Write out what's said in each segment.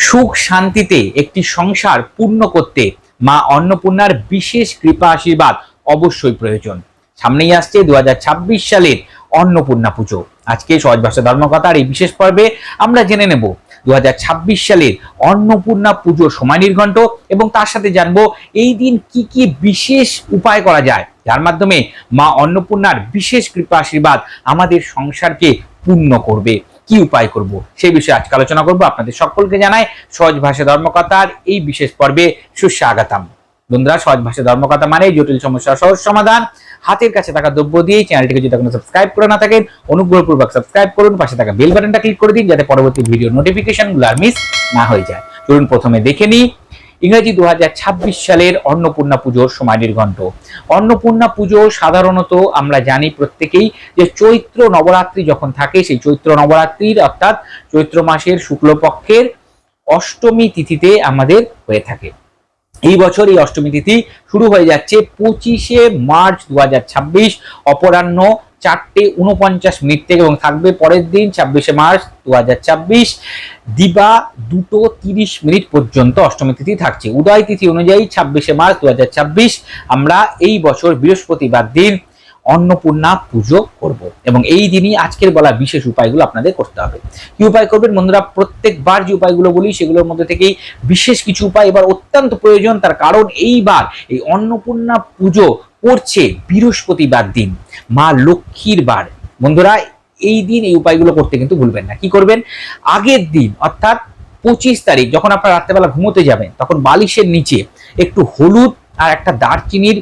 সুখ শান্তিতে একটি সংসার পূর্ণ করতে মা অন্নপূর্ণার বিশেষ কৃপা আশীর্বাদ অবশ্যই প্রয়োজন। সামনেই আসছে 2026 সালের অন্নপূর্ণা পুজো। আজকে সহজ ভাষা ধর্মকথার এই বিশেষ পর্বে আমরা জেনে নেব 2026 সালের অন্নপূর্ণা পুজোর সময় নির্ঘণ্ট এবং তার সাথে জানবো এই দিন কি কি বিশেষ উপায় করা যায় যার মাধ্যমে মা অন্নপূর্ণার বিশেষ কৃপা আশীর্বাদ আমাদের সংসারকে পূর্ণ করবে। কি উপায় করব সেই বিষয়ে আজকে আলোচনা করব। আপনাদের সকলকে জানাই সহজ ভাষা ধর্মকথার এই বিশেষ পর্বে সুস্বাগতম। বন্ধুরা, সহজ ভাষা ধর্মকথা মানে জটিল সমস্যার সহজ সমাধান। হাতের কাছে থাকা দ্রব্য দিয়ে চ্যানেলটিকে যদি এখনো সাবস্ক্রাইব করে না থাকেন অনুগ্রহপূর্বক সাবস্ক্রাইব করুন, পাশে থাকা বেল বাটনটা ক্লিক করে দিন যাতে পরবর্তী ভিডিও নোটিফিকেশনগুলো আর মিস না হয়ে যায়। চলুন প্রথমে দেখে নিই ইংরেজি 2026 সালের অন্নপূর্ণা পুজোর সময় নির্ঘণ্ট। অন্নপূর্ণা পুজো সাধারণত আমরা জানি প্রত্যেকেই যে চৈত্র নবরাত্রি যখন থাকে সেই চৈত্র নবরাত্রির অর্থাৎ চৈত্র মাসের শুক্লপক্ষের অষ্টমী তিথিতে আমাদের হয়ে থাকে। এই বছর এই অষ্টমী তিথি শুরু হয়ে যাচ্ছে 25শে মার্চ 2026 অপরাহ্ন 4:49 থেকে এবং থাকবে পরের দিন 26শে মার্চ 2026 দিবা 2:30 পর্যন্ত অষ্টমী তিথি থাকছে। উদয় তিথি অনুযায়ী 26শে মার্চ 2026 আমরা এই বছর বৃহস্পতিবার দিন অন্নপূর্ণা পুজো করব এবং এই দিনই আজকের বলা বিশেষ উপায়গুলো আপনাদের করতে হবে। কি উপায় করবেন বন্ধুরা? প্রত্যেকবার যে উপায়গুলো বলি সেগুলোর মধ্যে থেকেই বিশেষ কিছু উপায় এবার অত্যন্ত প্রয়োজন, তার কারণ এইবার এই অন্নপূর্ণা পুজো পড়ছে বৃহস্পতিবার দিন, মা লক্ষ্মীর বার। বন্ধুরা, এই দিন এই উপায়গুলো করতে কিন্তু ভুলবেন না। কি করবেন? আগের দিন অর্থাৎ 25 তারিখ যখন আপনারা রাত্রেবেলা ঘুমোতে যাবেন তখন বালিশের নিচে একটু হলুদ আর একটা দারচিনির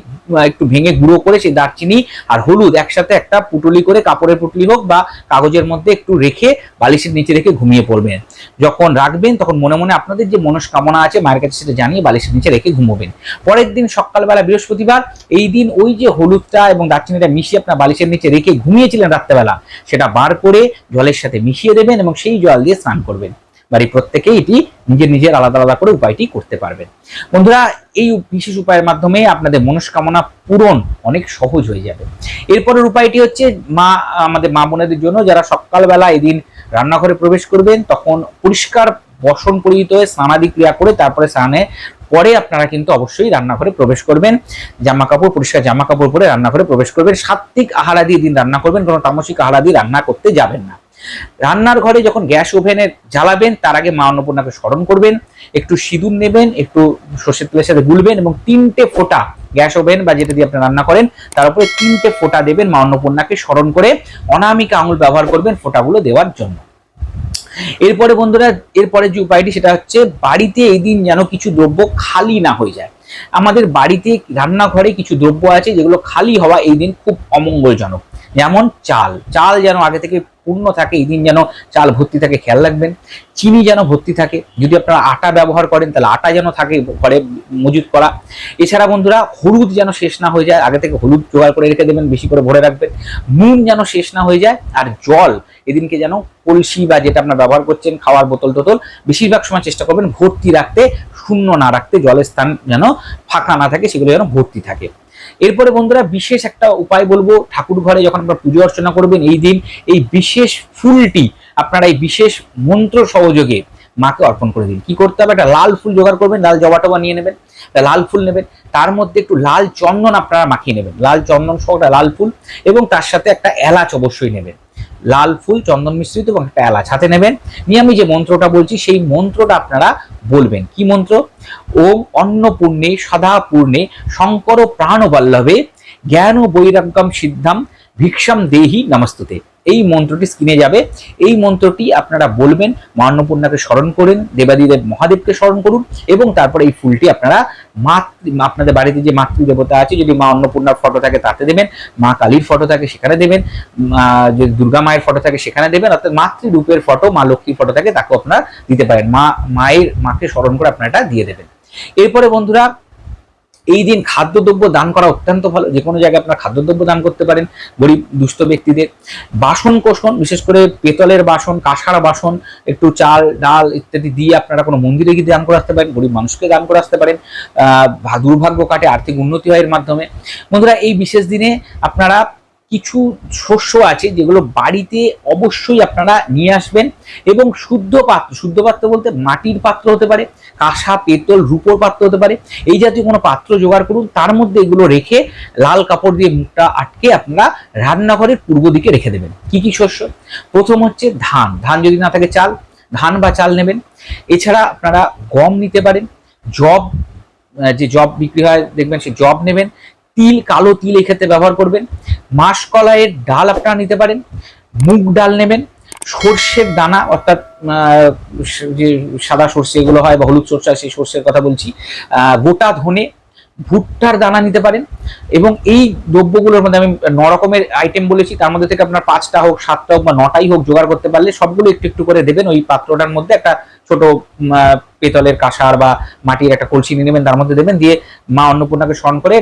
একটু ভেঙে গুঁড়ো করে সেই দারচিনি আর হলুদ একসাথে একটা পুটলি করে কাপড়ের পুটলি হোক বা কাগজের মধ্যে একটু রেখে বালিশের নিচে রেখে ঘুমিয়ে পড়বেন। যখন রাখবেন তখন মনে মনে আপনাদের যে মনস্কামনা আছে মায়ের কাছে সেটা জানিয়ে বালিশের নিচে রেখে ঘুমোবেন। পরের দিন সকালবেলা বৃহস্পতিবার এই দিন ওই যে হলুদটা এবং দারচিনিটা মিশিয়ে আপনার বালিশের নিচে রেখে ঘুমিয়েছিলেন রাত্রেবেলা সেটা বার করে জলের সাথে মিশিয়ে দেবেন এবং সেই জল দিয়ে স্নান করবেন। বাড়ির প্রত্যেকেই এটি নিজের নিজের আলাদা আলাদা করে উপায়টি করতে পারবেন। বন্ধুরা, এই বিশেষ উপায়ের মাধ্যমে আপনাদের মনস্কামনা পূরণ অনেক সহজ হয়ে যাবে। এরপরের উপায়টি হচ্ছে আমাদের মা বোনেদের জন্য যারা সকালবেলা এদিন রান্নাঘরে প্রবেশ করবেন তখন পরিষ্কার বসন পরিহিত হয়ে স্নানাদি ক্রিয়া করে তারপরে স্নানের পরে আপনারা কিন্তু অবশ্যই রান্নাঘরে প্রবেশ করবেন। পরিষ্কার জামা কাপড় পরে রান্নাঘরে প্রবেশ করবেন। সাত্বিক আহারাদি দিন রান্না করবেন, কোনো তামসিক আহারাদি রান্না করতে যাবেন না। রান্নার ঘরে যখন গ্যাস ওভেনে জ্বালাবেন তার আগে মা অন্নপূর্ণাকে স্মরণ করবেন, একটু সিঁদুর নেবেন, একটু সর্ষের তেলের সাথে গুলবেন এবং 3টে ফোঁটা গ্যাস ওভেন বা যেটা দিয়ে আপনি রান্না করেন তার উপরে 3টে ফোঁটা দেবেন। মা অন্নপূর্ণাকে স্মরণ করে অনামিকা আঙুল ব্যবহার করবেন ফোঁটাগুলো দেওয়ার জন্য। এরপরে বন্ধুরা, এরপরে যে উপায়টি সেটা হচ্ছে বাড়িতে এই দিন যেন কিছু দ্রব্য খালি না হয়ে যায়। আমাদের বাড়িতে রান্নাঘরে কিছু দ্রব্য আছে যেগুলো খালি হওয়া এই দিন খুব অমঙ্গলজনক। যেমন চাল যেন আগে থেকে পূর্ণ থাকে, এই দিন যেন চাল ভর্তি থাকে খেয়াল রাখবেন। চিনি যেন ভর্তি থাকে, যদি আপনারা আটা ব্যবহার করেন তাহলে আটা যেন থাকে ঘরে মজুত করা। এছাড়া বন্ধুরা, হলুদ যেন শেষ না হয়ে যায়, আগে থেকে হলুদ জোগাড় করে রেখে দেবেন, বেশি করে ভরে রাখবেন। নুন যেন শেষ না হয়ে যায়, আর জল এদিনকে যেন কলসি বা যেটা আপনারা ব্যবহার করছেন খাওয়ার বোতল বেশিরভাগ সময় চেষ্টা করবেন ভর্তি রাখতে, শূন্য না রাখতে, জলের স্থান যেন ফাঁকা না থাকে, সেগুলো যেন ভর্তি থাকে। এরপরে বন্ধুরা, বিশেষ একটা উপায় বলবো, ঠাকুর ঘরে যখন আপনারা পুজো অর্চনা করবেন এই দিন এই বিশেষ ফুলটি আপনারা এই বিশেষ মন্ত্র সহযোগে মাকে অর্পণ করে দিন। কি করতে হবে? একটা লাল ফুল জোগাড় করবেন, লাল জবা টবা নিয়ে নেবেন, লাল ফুল নেবেন, তার মধ্যে একটু লাল চন্দন আপনারা মাখিয়ে নেবেন, লাল চন্দন সহ একটা লাল ফুল এবং তার সাথে একটা এলাচ অবশ্যই নেবেন। লাল ফুল চন্দন মিশ্রিত এবং একটা এলাচ হাতে নেবেন, নিয়ে আমি যে মন্ত্রটা বলছি সেই মন্ত্রটা আপনারা বলবেন। কি মন্ত্র? ওম অন্নপূর্ণে সদা পূর্ণে শঙ্কর প্রাণবল্লভে জ্ঞান বৈরাগ্যম সিদ্ধাম ভিক্ষাম দেহি নমস্তুতে। এই মন্ত্রটি স্ক্রিনে যাবে, এই মন্ত্রটি আপনারা বলবেন, মা অন্নপূর্ণাকে স্মরণ করেন, দেবাদিদেব মহাদেবকে স্মরণ করুন এবং তারপরে এই ফুলটি আপনারা আপনাদের বাড়িতে যে মাতৃদেবতা আছে, যদি মা অন্নপূর্ণার ফটো থাকে তাতে দেবেন, মা কালীর ফটো থাকে সেখানে দেবেন, যদি দুর্গা মায়ের ফটো থাকে সেখানে দেবেন, অর্থাৎ মাতৃরূপের ফটো, মা লক্ষ্মীর ফটো থাকে তাকেও আপনারা দিতে পারেন। মাকে স্মরণ করে আপনারা এটা দিয়ে দেবেন। এরপরে বন্ধুরা, এই দিন খাদ্যদ্রব্য দান করা অত্যন্ত ভালো। যে কোনো জায়গায় আপনারা খাদ্যদ্রব্য দান করতে পারেন গরিব দুস্থ ব্যক্তিদের। বাসন কোসন, বিশেষ করে পেতলের বাসন, কাঁসার বাসন, একটু চাল ডাল ইত্যাদি দিয়ে আপনারা কোনো মন্দিরে গিয়ে দান করে আসতে পারেন, গরিব মানুষকে দান করে আসতে পারেন। দুর্ভাগ্য কাটে, আর্থিক উন্নতি হয় এর মাধ্যমে। বন্ধুরা, এই বিশেষ দিনে আপনারা কিছু শস্য আছে যেগুলো বাড়িতে অবশ্যই আপনারা নিয়ে আসবেন, এবং শুদ্ধ পাত্র বলতে মাটির পাত্র হতে পারে, কাঁসা, পেতল, রূপোর পাত্র হতে পারে, এই জাতীয় কোনো পাত্র জোগাড় করুন, তার মধ্যে এগুলো রেখে লাল কাপড় দিয়ে মুখটা আটকে আপনারা রান্নাঘরের পূর্ব দিকে রেখে দেবেন। কি কি শস্য? প্রথম হচ্ছে ধান, ধান যদি না থাকে চাল, ধান বা চাল নেবেন। এছাড়া আপনারা গম নিতে পারেন, জব, যে জব বিক্রি হয় দেখবেন সেই জব নেবেন, তিল, কালো তিল এই ক্ষেত্রে ব্যবহার করবেন, মাসকলাইয়ের ডাল আপনারা নিতে পারেন, মুগ ডাল নেবেন, সর্ষের দানা অর্থাৎ যে সাদা সর্ষে এগুলো হয় বা হলুদ সর্ষে সেই সর্ষের কথা বলছি, গোটা ধনে, ভুট্টার দানা নিতে পারেন। এবং এই দ্রব্যগুলোর মধ্যে আমি 9 রকমের আইটেম বলেছি, তার মধ্যে থেকে আপনার 5টা হোক, 7টা হোক বা 9টাই হোক জোগাড় করতে পারলে সবগুলো একটু একটু করে দেবেন ওই পাত্রটার মধ্যে। একটা ছোট পেতলের কাঁসার বা মাটির একটা কলসি নিয়ে নেবেন, তার মধ্যে দেবেন, দিয়ে মা অন্নপূর্ণাকে স্মরণ করে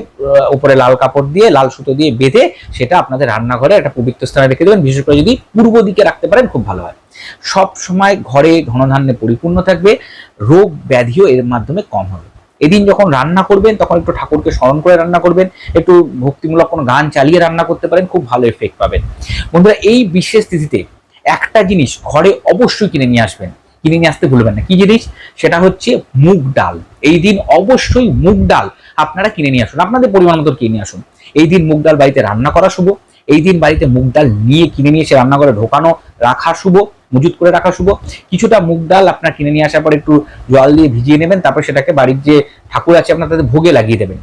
উপরে লাল কাপড় দিয়ে, লাল সুতো দিয়ে বেঁধে সেটা আপনাদের রান্নাঘরে একটা পবিত্র স্থানে রেখে দেবেন। বিশেষ করে যদি পূর্ব দিকে রাখতে পারেন খুব ভালো হয়। সব সময় ঘরে ধনধান্যে পরিপূর্ণ থাকবে, রোগ ব্যাধিও এর মাধ্যমে কম হবে। এদিন যখন রান্না করবেন তখন একটু ঠাকুরকে স্মরণ করে রান্না করবেন, একটু ভক্তিমূলক কোনো গান চালিয়ে রান্না করতে পারেন, খুব ভালো এফেক্ট পাবেন। বন্ধুরা, এই বিশেষ তিথিতে একটা জিনিস ঘরে অবশ্যই কিনে নিয়ে আসবেন, কিনে নিয়ে আসতে ভুলবেন না। কি জিনিস? সেটা হচ্ছে মুগ ডাল। এই দিন অবশ্যই মুগ ডাল আপনারা কিনে নিয়ে আসুন, আপনাদের পরিমাণ মতো কিনে নিয়ে আসুন। এই দিন মুগ ডাল বাড়িতে রান্না করা শুভ। এই দিন বাড়িতে মুগ ডাল নিয়ে কিনে নিয়ে এসে রান্নাঘরে ঢোকানো, রাখা শুভ, মজুত করে রাখা শুভ। কিছুটা মুগ ডাল আপনার কিনে নিয়ে আসার পর একটু জল দিয়ে ভিজিয়ে নেবেন, তারপর সেটাকে বাড়ির যে ঠাকুর আছে আপনার তাদের ভোগে লাগিয়ে দেবেন।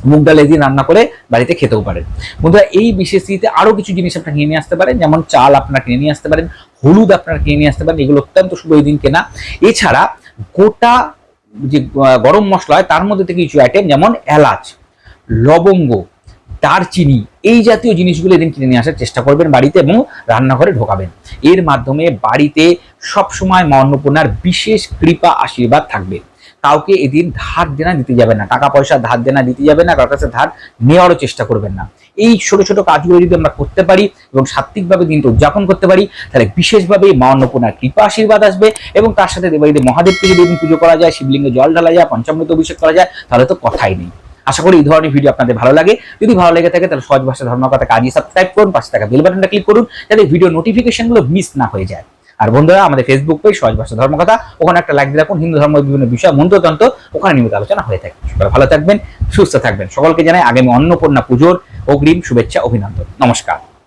মুগ ডাল এদিন রান্না করে বাড়িতে খেতেও পারেন। বন্ধুরা, এই বিশেষ তিথিতে আরো কিছু জিনিস আপনারা কিনে নিয়ে আসতে পারেন, যেমন চাল আপনারা কিনে নিয়ে আসতে পারেন, হলুদ আপনারা কিনে নিয়ে আসতে পারেন, এগুলো অত্যন্ত শুভ এই দিন কেনা। এছাড়া গোটা যে গরম মশলা হয় তার মধ্যে থেকে কিছু আইটেম যেমন এলাচ, লবঙ্গ, দারচিনি, এই জাতীয় জিনিসগুলো এদিন কিনে নিয়ে আসার চেষ্টা করবেন বাড়িতে এবং রান্নাঘরে ঢোকাবেন। এর মাধ্যমে বাড়িতে সবসময় মা অন্নপূর্ণার বিশেষ কৃপা আশীর্বাদ থাকবে। কাউকে এদিন ধার দেনা দিতে যাবেন না, টাকা পয়সা ধার দেনা দিতে যাবেন না, কারোর কাছে ধার নেওয়ারও চেষ্টা করবেন না। এই ছোট ছোট কাজগুলো যদি আমরা করতে পারি এবং সাত্বিকভাবে দিনটা উদযাপন করতে পারি, তাহলে বিশেষভাবে মা অন্নপূর্ণার কৃপা আশীর্বাদ আসবে। এবং তার সাথে দেবাড়িতে মহাদেবকে যদি পুজো করা যায়, শিবলিঙ্গে জল ঢালা যায়, পঞ্চামৃত অভিষেক করা যায়, তাহলে তো কথাই নেই। আশা করি এই ধরনের ভিডিও আপনাদের ভালো লাগে। যদি ভালো লেগে থাকে তাহলে সহজ ভাষা ধর্মকথাকে আজই সাবস্ক্রাইব করুন, পাশে থাকা বেল বাটনটা ক্লিক করুন যাতে ভিডিও নোটিফিকেশনগুলো মিস না হয়ে যায়। আর বন্ধুরা, আমাদের ফেসবুক পেজ সহজ ভাষা ধর্মকথা, ওখানে একটা লাইক দিয়ে রাখুন। হিন্দু ধর্মের বিভিন্ন বিষয়, মন্ত্রতন্ত্র ওখানে নিয়মিত আলোচনা হয়ে থাকে। সবাই ভালো থাকবেন, সুস্থ থাকবেন। সকলকে জানাই আগামী অন্নপূর্ণা পুজোর অগ্রিম শুভেচ্ছা, অভিনন্দন। নমস্কার।